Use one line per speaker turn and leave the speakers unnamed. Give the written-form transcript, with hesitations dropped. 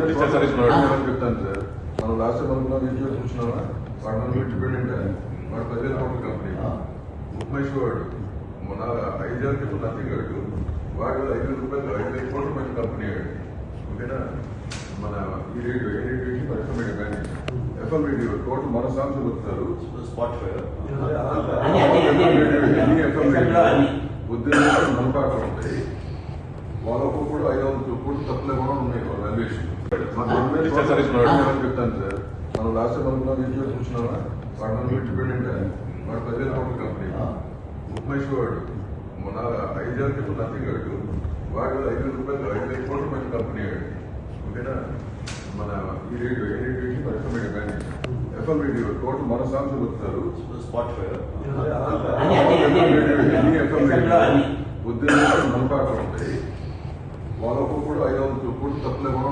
చెప్తాను సార్. మనం లాస్ట్ మనం విజువల్ చూసినామా, వాడు మనం ఇండిపెండెంట్ వాడు 15 కోట్ల కంపెనీ ఉమేష్ వాడు మన 5 ఏళ్ళ క్రితం నథింగ్ వాడు 5,000 రూపాయలు 5,000 కోట్ల మంచి కంపెనీ వాడు. ఓకేనా, మన ఈ రేడియో ఏ రేడియో పరిశ్రమ కానీ ఎఫ్ఎం రేడియో టోటల్ మన సాంగ్స్ వస్తారు. ఉద్యోగం మనపాటలు ఉంటాయి. వాళ్ళకు కూడా 500 కోట్లు తప్పులే కూడా ఉన్నాయి వాల్యుయేషన్. చెప్తాను సార్. మనం లాస్ట్ మనం విజువల్ చూసినామా, వాడు మనం ఇండిపెండెంట్ వాడు 15 కోట్ల కంపెనీ ఉమేష్ వాడు మన 5 ఏళ్ళ క్రితం నథింగ్ వాడు 5,000 రూపాయలు 5,000 కోట్ల మంచి కంపెనీ వాడు. ఓకేనా, మన ఈ రేడియో ఏ రేడియో పరిశ్రమ కానీ ఎఫ్ఎం రేడియో టోటల్ మన సాంగ్స్ వస్తారు. ఉద్యోగం మనపాటలు ఉంటాయి. వాళ్ళకు కూడా 500 కోట్లు తప్పులే కూడా